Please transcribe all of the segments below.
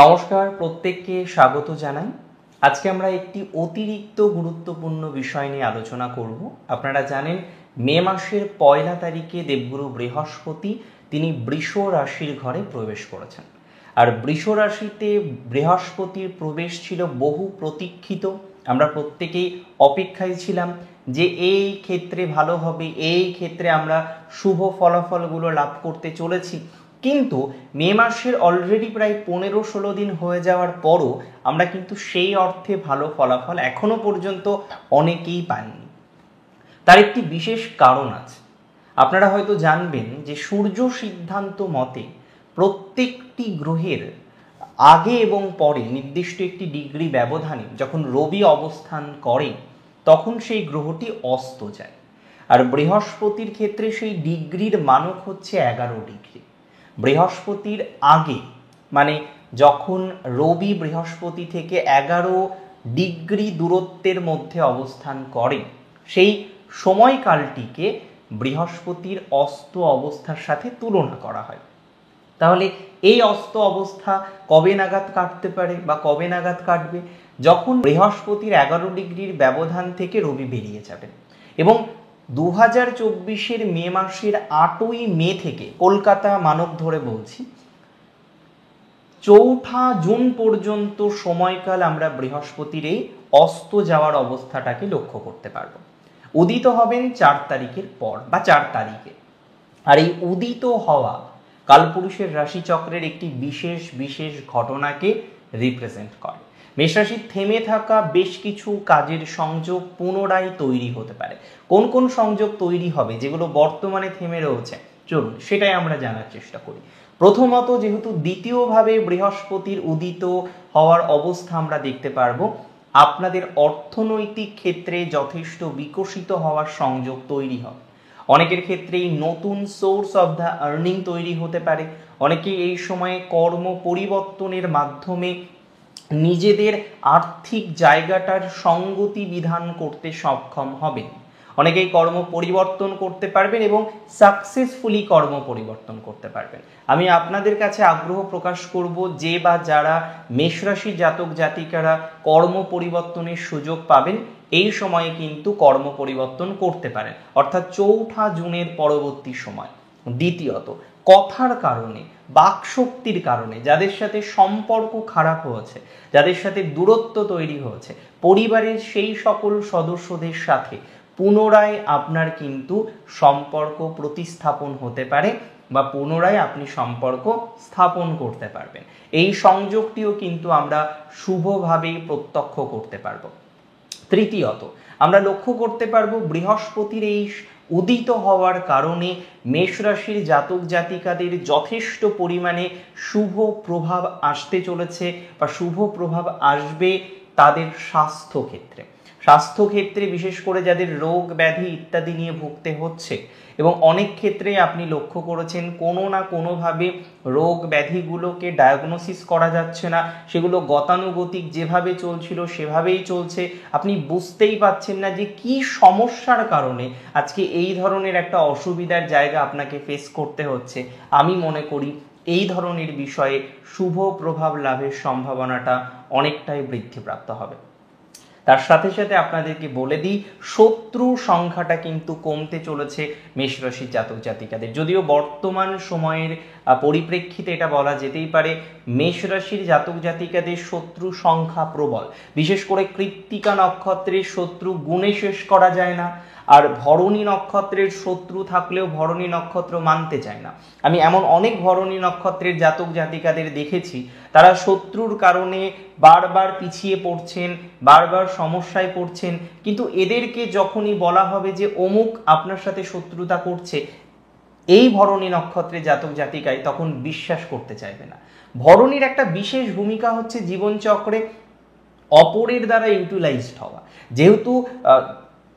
নমস্কার, প্রত্যেককে স্বাগত জানাই। আজকে আমরা একটি অতিরিক্ত গুরুত্বপূর্ণ বিষয় নিয়ে আলোচনা করব। আপনারা জানেন মে মাসের 1 তারিখে দেবগুরু বৃহস্পতি তিনি বৃষ রাশির ঘরে প্রবেশ করেছেন। আর বৃষ রাশিতে বৃহস্পতির প্রবেশ ছিল বহু প্রতীক্ষিত। আমরা প্রত্যেকেই অপেক্ষায় ছিলাম যে এই ক্ষেত্রে ভালো হবে, এই ক্ষেত্রে আমরা শুভ ফলাফলগুলো লাভ করতে চলেছি। কিন্তু মে মাসের অলরেডি প্রায় 15-16 দিন হয়ে যাওয়ার পরও আমরা কিন্তু সেই অর্থে ভালো ফলাফল এখনো পর্যন্ত অনেকেই পাইনি। তার একটি বিশেষ কারণ আছে। আপনারা হয়তো জানবেন যে সূর্য সিদ্ধান্ত মতে প্রত্যেকটি গ্রহের আগে এবং পরে নির্দিষ্ট একটি ডিগ্রি ব্যবধানে যখন রবি অবস্থান করে তখন সেই গ্রহটি অস্ত যায়। আর বৃহস্পতির ক্ষেত্রে সেই ডিগ্রির মানক হচ্ছে 11 ডিগ্রি। বৃহস্পতির আগে মানে যখন রবি বৃহস্পতি থেকে 11 ডিগ্রি দূরত্বের মধ্যে অবস্থান করে সেই সময়কালটিকে বৃহস্পতির অস্ত অবস্থার সাথে তুলনা করা হয়। তাহলে এই অস্ত অবস্থা কবে নাগাদ কাটতে পারে বা কবে নাগাদ কাটবে? যখন বৃহস্পতির 11 ডিগ্রির ব্যবধান থেকে রবি বেরিয়ে যাবে। এবং 2024 মে মাসের 8ই মে থেকে কলকাতা মানক ধরে বলছি 4 জুন পর্যন্ত সময়কাল আমরা বৃহস্পতির এই অস্ত যাওয়ার অবস্থাটাকে লক্ষ্য করতে পারবো। উদিত হবেন 4 তারিখের পর বা 4 তারিখে। আর এই উদিত হওয়া কালপুরুষের রাশিচক্রের একটি বিশেষ ঘটনাকে রিপ্রেজেন্ট করে। মেষরাশির থেমে থাকা বেশ কিছু কাজের সংযোগ পুনরায় তৈরি হতে পারে। কোন কোন সংযোগ তৈরি হবে যেগুলো বর্তমানে থেমে রয়েছে, চলুন সেটাই আমরা জানার চেষ্টা করি। প্রথমত, যেহেতু দ্বিতীয়ভাবে বৃহস্পতির উদিত হওয়ার অবস্থা আমরা দেখতে পারবো, আপনাদের অর্থনৈতিক ক্ষেত্রে যথেষ্ট বিকশিত হওয়ার সংযোগ তৈরি হবে। অনেকের ক্ষেত্রেই নতুন সোর্স অফ দ্য আর্নিং তৈরি হতে পারে। অনেকেই এই সময়ে কর্ম পরিবর্তনের মাধ্যমে নিজেদের আর্থিক জায়গাটার সঙ্গতি বিধান করতে সক্ষম হবেন। অনেকেই কর্ম পরিবর্তন করতে পারবেন এবং সাকসেসফুলি কর্ম পরিবর্তন করতে পারবেন। আমি আপনাদের কাছে আগ্রহ প্রকাশ করব যে বা যারা মেষরাশি জাতক জাতিকারা কর্ম পরিবর্তনের সুযোগ পাবেন এই সময়ে কিন্তু কর্ম পরিবর্তন করতে পারেন, অর্থাৎ 4 জুনের পরবর্তী সময়। দ্বিতীয়ত, কথার কারণে বাকশক্তির কারণে যাদের সাথে সম্পর্ক খারাপ হয়েছে, যাদের সাথে দূরত্ব তৈরি হয়েছে, পরিবারের সেই সকল সদস্যদের সাথে পুনরায় আপনার কিন্তু সম্পর্ক প্রতিস্থাপন হতে পারে বা পুনরায় আপনি সম্পর্ক স্থাপন করতে পারবেন। এই সংযোগটিও কিন্তু আমরা শুভভাবেই প্রত্যক্ষ করতে পারবো। তৃতীয়ত, আমরা লক্ষ্য করতে পারবো বৃহস্পতির এই উদিত হওয়ার কারণে মেষ রাশির জাতক জাতিকাদের যথেষ্ট পরিমাণে শুভ প্রভাব আসতে চলেছে বা শুভ প্রভাব আসবে তাদের স্বাস্থ্যক্ষেত্রে বিশেষ করে যাদের রোগ ব্যাধি ইত্যাদি নিয়ে ভুগতে হচ্ছে। এবং অনেক ক্ষেত্রে আপনি লক্ষ্য করেছেন কোনো না কোনোভাবে রোগ ব্যাধিগুলোকে ডায়াগনোসিস করা যাচ্ছে না, সেগুলো গতানুগতিক যেভাবে চলছিল সেভাবেই চলছে। আপনি বুঝতেই পারছেন না যে কি সমস্যার কারণে আজকে এই ধরনের একটা অসুবিধার জায়গা আপনাকে ফেস করতে হচ্ছে। আমি মনে করি এই ধরনের বিষয়ে শুভ প্রভাব লাভের সম্ভাবনাটা অনেকটাই বৃদ্ধিপ্রাপ্ত হবে। তার সাথে সাথে আপনাদেরকে বলে দিই, শত্রু সংখ্যাটা কিন্তু কমতে চলেছে মেষ রাশির জাতক জাতিকাদের। যদিও বর্তমান সময়ের পরিপ্রেক্ষিতে এটা বলা যেতেই পারে মেষ রাশির জাতক জাতিকাদের শত্রু সংখ্যা প্রবল। বিশেষ করে কৃত্তিকা নক্ষত্রের শত্রু গুণে শেষ করা যায় না, আর ভরণী নক্ষত্রের শত্রু থাকলেও ভরণী নক্ষত্র মানতে চায় না। আমি এমন অনেক ভরণী নক্ষত্রের জাতক জাতিকাদের দেখেছি তারা শত্রুর কারণে বারবার পিছিয়ে পড়ছেন, বারবার সমস্যায় পড়ছেন, কিন্তু এদেরকে যখনই বলা হবে যে অমুক আপনার সাথে শত্রুতা করছে এই ভরণী নক্ষত্রের জাতক জাতিকায়, তখন বিশ্বাস করতে চাইবে না। ভরণীর একটা বিশেষ ভূমিকা হচ্ছে জীবনচক্রে অপরের দ্বারা ইউটিলাইজড হওয়া। যেহেতু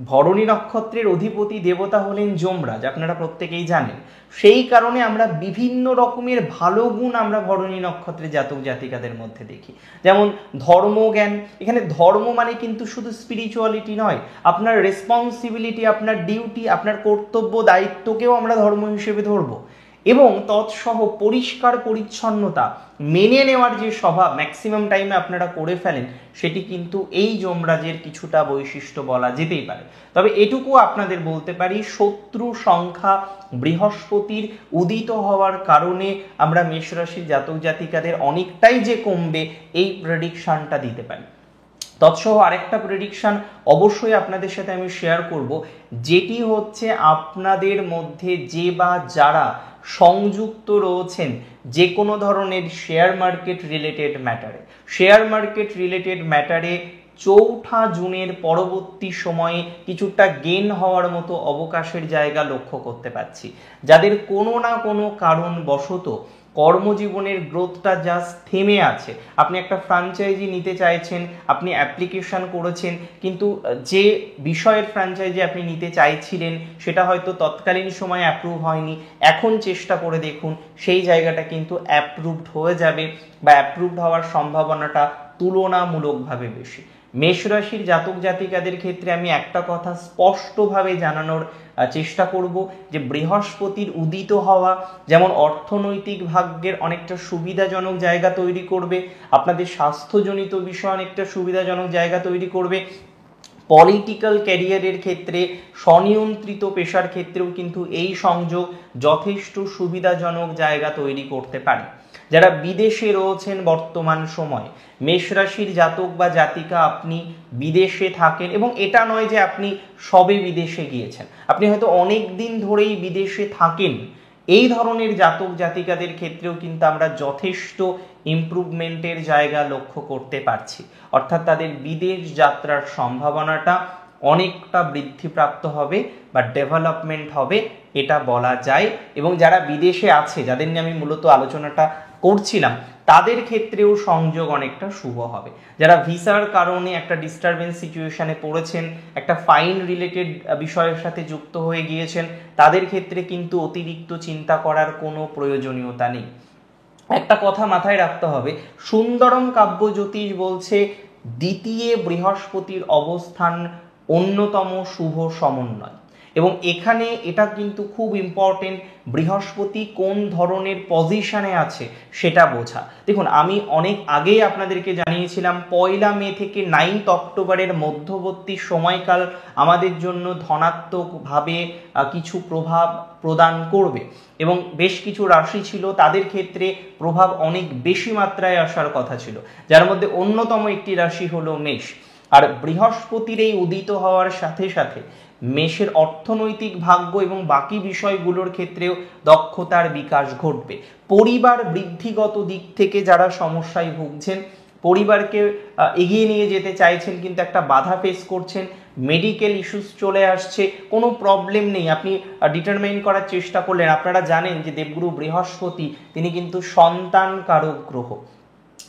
ভরণী নক্ষত্রের অধিপতি দেবতা হলেন যমরাজ, আপনারা প্রত্যেকেই জানেন, সেই কারণে আমরা বিভিন্ন রকমের ভালো গুণ আমরা ভরণী নক্ষত্রের জাতক জাতিকাদের মধ্যে দেখি। যেমন ধর্মজ্ঞান, এখানে ধর্ম মানে কিন্তু শুধু স্পিরিচুয়ালিটি নয়, আপনার রেসপন্সিবিলিটি, আপনার ডিউটি, আপনার কর্তব্য দায়িত্বকেও আমরা ধর্ম হিসেবে ধরবো। এবং তৎসহ পরিষ্কার পরিচ্ছন্নতা মেনে নেওয়ার যে স্বভাব ম্যাক্সিমাম টাইমে আপনারা করে ফেলেন, সেটি কিন্তু এই যমরাজের কিছুটা বৈশিষ্ট্য বলা যেতেই পারে। তবে এটুকু আপনাদের বলতে পারি, শত্রু সংখ্যা বৃহস্পতির উদিত হওয়ার কারণে আমরা মেষ রাশির জাতক জাতিকাদের অনেকটাই যে কমবে এই প্রেডিকশনটা দিতে পারি। তৎসহ আরেকটা প্রেডিকশন অবশ্যই আপনাদের সাথে আমি শেয়ার করব, যেটি হচ্ছে আপনাদের মধ্যে যে বা যারা সংযুক্ত রয়েছেন যে কোনো ধরনের শেয়ার মার্কেট রিলেটেড ম্যাটারে 4 জুনের পরবর্তী সময়ে কিছুটা গেইন হওয়ার মতো অবকাশের জায়গা লক্ষ্য করতে পারছি। যাদের কোনো না কোনো কারণবশত কর্মজীবনের গ্রোথটা জাস্ট থেমে আছে, আপনি একটা ফ্র্যাঞ্চাইজি নিতে চাইছেন, আপনি অ্যাপ্লিকেশন করেছেন, কিন্তু যে বিষয়ের ফ্র্যাঞ্চাইজি আপনি নিতে চাইছিলেন সেটা হয়তো তৎকালীন সময়ে অ্যাপ্রুভ হয়নি, এখন চেষ্টা করে দেখুন সেই জায়গাটা কিন্তু অ্যাপ্রুভড হয়ে যাবে বা অ্যাপ্রুভড হওয়ার সম্ভাবনাটা তুলনামূলকভাবে বেশি। মেষ রাশির জাতক জাতিকাদের ক্ষেত্রে আমি একটা কথা স্পষ্টভাবে জানানোর চেষ্টা করব যে বৃহস্পতির উদিত হওয়া যেমন অর্থনৈতিক ভাগ্যের অনেকটা সুবিধাজনক জায়গা তৈরি করবে, আপনাদের স্বাস্থ্যজনিত বিষয়ে অনেকটা সুবিধাজনক জায়গা তৈরি করবে, পলিটিক্যাল ক্যারিয়ারের ক্ষেত্রে স্বনিয়ন্ত্রিত পেশার ক্ষেত্রেও কিন্তু এই সংযোগ যথেষ্ট সুবিধাজনক জায়গা তৈরি করতে পারে। যারা বিদেশে রয়েছেন বর্তমান সময়, মেষ রাশির জাতক বা জাতিকা আপনি বিদেশে থাকেন, এবং এটা নয় যে আপনি সবে বিদেশে গিয়েছেন, আপনি হয়তো অনেক দিন ধরেই বিদেশে থাকেন, এই ধরনের জাতক জাতিকাদের ক্ষেত্রেও কিন্তু আমরা যথেষ্ট ইমপ্রুভমেন্টের জায়গা লক্ষ্য করতে পারছি। অর্থাৎ তাদের বিদেশ যাত্রার সম্ভাবনাটা অনেকটা বৃদ্ধিপ্রাপ্ত হবে বা ডেভেলপমেন্ট হবে, এটা বলা যায়। এবং যারা বিদেশে আছে, যাদের নিয়ে আমি মূলত আলোচনাটা করছিলাম, তাদের ক্ষেত্রেও সংযোগ অনেকটা শুভ হবে। যারা ভিসার কারণে একটা ডিস্টারবেন্স সিচুয়েশনে পড়েছেন, একটা ফাইন রিলেটেড বিষয়ের সাথে যুক্ত হয়ে গিয়েছেন, তাদের ক্ষেত্রে কিন্তু অতিরিক্ত চিন্তা করার কোনো প্রয়োজনীয়তা নেই। একটা কথা মাথায় রাখতে হবে, সুন্দরম কাব্যজ্যোতিষ বলছে দ্বিতীয় বৃহস্পতির অবস্থান অন্যতম শুভ সমন্বয়, এবং এখানে এটা কিন্তু খুব ইম্পর্টেন্ট, বৃহস্পতি কোন ধরনের পজিশনে আছে সেটা বোঝা। দেখুন, আমি অনেক আগেই আপনাদেরকে জানিয়েছিলাম 1 মে থেকে 9 অক্টোবরের মধ্যবর্তী সময়কাল আমাদের জন্য ধনাত্মকভাবে কিছু প্রভাব প্রদান করবে, এবং বেশ কিছু রাশি ছিল তাদের ক্ষেত্রে প্রভাব অনেক বেশি মাত্রায় আসার কথা ছিল, যার মধ্যে অন্যতম একটি রাশি হলো মেষ। আর বৃহস্পতির এই উদিত হওয়ার সাথে সাথে মেষের অর্থনৈতিক ভাগ্য এবং বাকি বিষয়গুলোর ক্ষেত্রেও দক্ষতার বিকাশ ঘটবে। পরিবার বৃদ্ধিগত দিক থেকে যারা সমস্যায় ভুগছেন, পরিবারকে এগিয়ে নিয়ে যেতে চাইছেন কিন্তু একটা বাধা ফেস করছেন, মেডিকেল ইস্যুস চলে আসছে, কোনো প্রবলেম নেই, আপনি ডিটারমাইন করার চেষ্টা করলেন। আপনারা জানেন যে দেবগুরু বৃহস্পতি তিনি কিন্তু সন্তান কারক গ্রহ,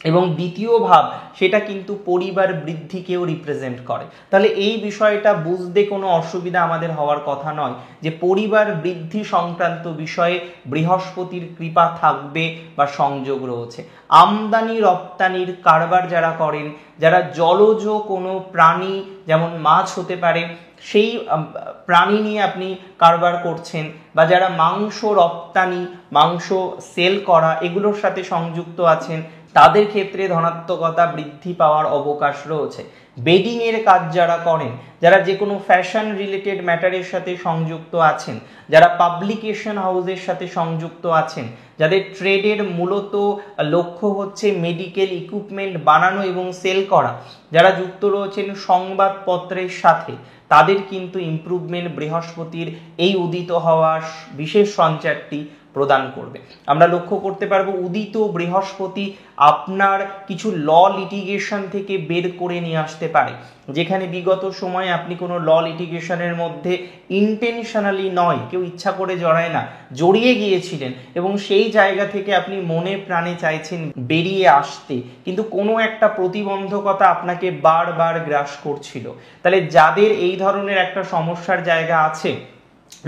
এবং দ্বিতীয় ভাব সেটা কিন্তু পরিবার বৃদ্ধিকেও রিপ্রেজেন্ট করে। তাহলে এই বিষয়টা বুঝতে কোনো অসুবিধা আমাদের হওয়ার কথা নয় যে পরিবার বৃদ্ধি সংক্রান্ত বিষয়ে বৃহস্পতির কৃপা থাকবে বা সংযোগ রয়েছে। আমদানি রপ্তানির কারবার যারা করেন, যারা জলজ কোনো প্রাণী যেমন মাছ হতে পারে সেই প্রাণী নিয়ে আপনি কারবার করছেন, বা যারা মাংস রপ্তানি, মাংস সেল করা এগুলোর সাথে সংযুক্ত আছেন, তাদের ক্ষেত্রে ধনাত্মকতা বৃদ্ধি পাওয়ার অবকাশ রয়েছে। বেডিং এর কাজ যারা করেন, যারা যে কোনো ফ্যাশন রিলেটেড ম্যাটারের সাথে সংযুক্ত আছেন, যারা পাবলিকেশন হাউসের সাথে সংযুক্ত আছেন, যাদের ট্রেডের মূলত লক্ষ্য হচ্ছে মেডিকেল ইকুইপমেন্ট বানানো এবং সেল করা, যারা যুক্ত রয়েছেন সংবাদপত্রের সাথে, তাদের কিন্তু ইমপ্রুভমেন্ট বৃহস্পতির এই উদিত হওয়া বিশেষ সঞ্চারটি প্রদান করবে। আমরা লক্ষ্য করতে পারবো উদিত বৃহস্পতি আপনার কিছু ল লিটিগেশন থেকে বের করে নিয়ে আসতে পারে, যেখানে বিগত সময়ে আপনি কোনো ল লিটিগেশনের মধ্যে ইন্টেনশনালি নয়, কেউ ইচ্ছা করে জড়ায় না, জড়িয়ে গিয়েছিলেন, এবং সেই জায়গা থেকে আপনি মনে প্রাণে চাইছেন বেরিয়ে আসতে, কিন্তু কোনো একটা প্রতিবন্ধকতা আপনাকে বারবার গ্রাস করছিল। তাহলে যাদের এই ধরনের একটা সমস্যার জায়গা আছে,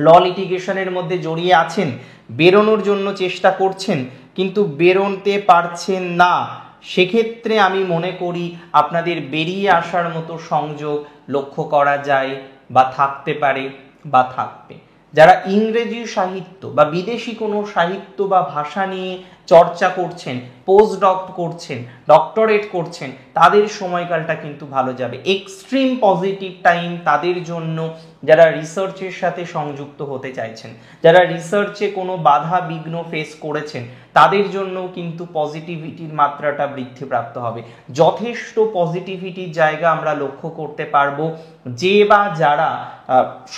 ল লিটিগেশনের মধ্যে জড়িয়ে আছেন, বেরোনোর জন্য চেষ্টা করছেন কিন্তু বেরোতে পারছেন না, সেক্ষেত্রে আমি মনে করি আপনাদের বেরিয়ে আসার মতো সংযোগ লক্ষ্য করা যায় বা থাকতে পারে বা থাকবে। যারা ইংরেজি সাহিত্য বা বিদেশি কোনো সাহিত্য বা ভাষা নিয়ে চর্চা করছেন, পোস্ট ডক করছেন, ডক্টরেট করছেন, তাদের সময়কালটা কিন্তু ভালো যাবে। এক্সট্রিম পজিটিভ টাইম তাদের জন্য যারা রিসার্চের সাথে সংযুক্ত হতে চাইছেন, যারা রিসার্চে কোনো বাধা বিঘ্ন ফেস করেছেন, তাদের জন্য কিন্তু পজিটিভিটির মাত্রাটা বৃদ্ধিপ্রাপ্ত হবে। যথেষ্ট পজিটিভিটির জায়গা আমরা লক্ষ্য করতে পারবো। যে বা যারা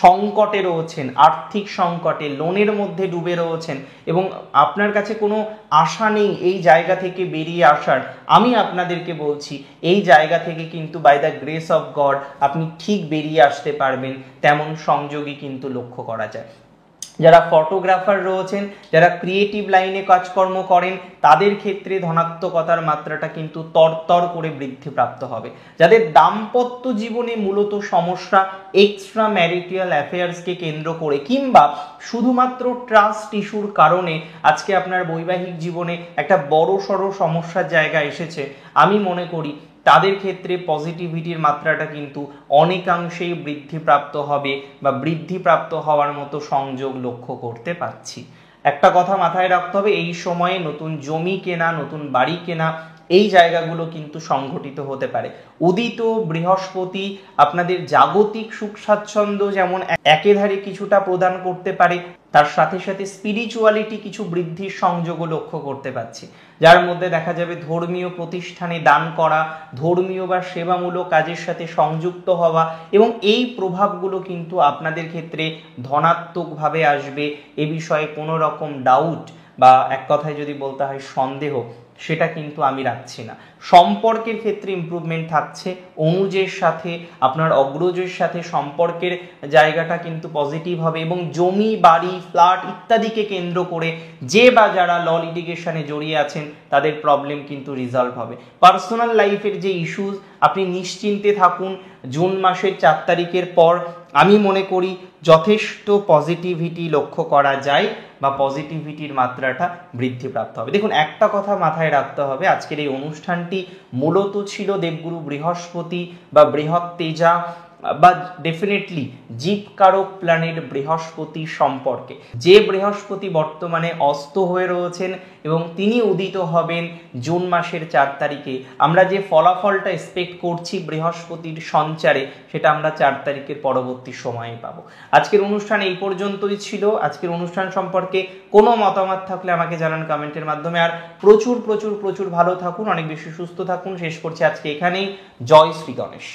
সংকটে রয়েছেন, আর্থিক সংকটে, লোনের মধ্যে ডুবে রয়েছেন এবং আপনার কাছে কোনো আশা নেই এই জায়গা থেকে বেরিয়ে আসার, আমি আপনাদেরকে বলছি এই জায়গা থেকে কিন্তু by the grace of God আপনি ঠিক বেরিয়ে আসতে পারবেন, তেমন সংযোগই কিন্তু লক্ষ্য করা যায়। যারা ফটোগ্রাফার রয়েছেন, যারা ক্রিয়েটিভ লাইনে কাজকর্ম করেন, তাদের ক্ষেত্রে ধনাত্মকতার মাত্রাটা কিন্তু তরতর করে বৃদ্ধিপ্রাপ্ত হবে। যাদের দাম্পত্য জীবনে মূলত সমস্যা এক্সট্রা ম্যারিটাল অ্যাফেয়ার্সকে কেন্দ্র করে কিংবা শুধুমাত্র ট্রাস্ট ইস্যুর কারণে আজকে আপনার বৈবাহিক জীবনে একটা বড়সড় সমস্যার জায়গা এসেছে, আমি মনে করি তাদের ক্ষেত্রে পজিটিভিটির মাত্রাটা কিন্তু অনেকাংশেই বৃদ্ধিপ্রাপ্ত হবে বা বৃদ্ধিপ্রাপ্ত হওয়ার মতো সংযোগ লক্ষ্য করতে পারছি। একটা কথা মাথায় রাখতে হবে, এই সময়ে নতুন জমি কেনা, নতুন বাড়ি কেনা, এই জায়গাগুলো কিন্তু সংঘটিত হতে পারে। উদিত বৃহস্পতি আপনাদের জাগতিক সুখ স্বাচ্ছন্দ্য যেমন একেধারে কিছুটা প্রদান করতে পারে, তার সাথে সাথে স্পিরিচুয়ালিটি কিছু বৃদ্ধির সংযোগও লক্ষ্য করতে পারছি, যার মধ্যে দেখা যাবে ধর্মীয় প্রতিষ্ঠানে দান করা, ধর্মীয় বা সেবামূলক কাজের সাথে সংযুক্ত হওয়া, এবং এই প্রভাবগুলো কিন্তু আপনাদের ক্ষেত্রে ধনাত্মকভাবে আসবে। এ বিষয়ে কোনো রকম ডাউট বা এক কথায় যদি বলতে হয় সন্দেহ, সেটা কিন্তু আমি রাখছি না। সম্পর্কের ক্ষেত্রে ইমপ্রুভমেন্ট থাকছে, অনুজের সাথে, আপনার অগ্রজের সাথে সম্পর্কের জায়গাটা কিন্তু পজিটিভ হবে এবং জমি, বাড়ি, ফ্ল্যাট ইত্যাদিকে কেন্দ্র করে যে বা যারা ল লিটিগেশনে জড়িয়ে আছেন তাদের প্রবলেম কিন্তু রিজলভ হবে। পার্সোনাল লাইফের যে ইস্যুস, আপনি নিশ্চিন্তে থাকুন। জুন মাসের 4 তারিখের পর আমি মনে করি যথেষ্ট পজিটিভিটি লক্ষ্য করা যায় বা পজিটিভিটির মাত্রাটা বৃদ্ধিপ্রাপ্ত হবে। দেখুন, একটা কথা মাথায় রাখতে হবে, আজকের এই অনুষ্ঠানটি মূলত ছিল দেবগুরু বৃহস্পতি বা বৃহৎ তেজা বা ডেফিনেটলি জীবকারক প্ল্যানেট বৃহস্পতি সম্পর্কে। যে বৃহস্পতি বর্তমানে অস্ত হয়ে রয়েছেন এবং তিনি উদিত হবেন জুন মাসের 4 তারিখে, আমরা যে ফলাফলটা এক্সপেক্ট করছি বৃহস্পতির সঞ্চারে, সেটা আমরা 4 তারিখের পরবর্তী সময়ে পাবো। আজকের অনুষ্ঠান এই পর্যন্তই ছিল। আজকের অনুষ্ঠান সম্পর্কে কোনো মতামত থাকলে আমাকে জানান কমেন্টের মাধ্যমে। আর প্রচুর প্রচুর প্রচুর ভালো থাকুন, অনেক বেশি সুস্থ থাকুন। শেষ করছি আজকে এখানেই। জয় শ্রী গণেশ।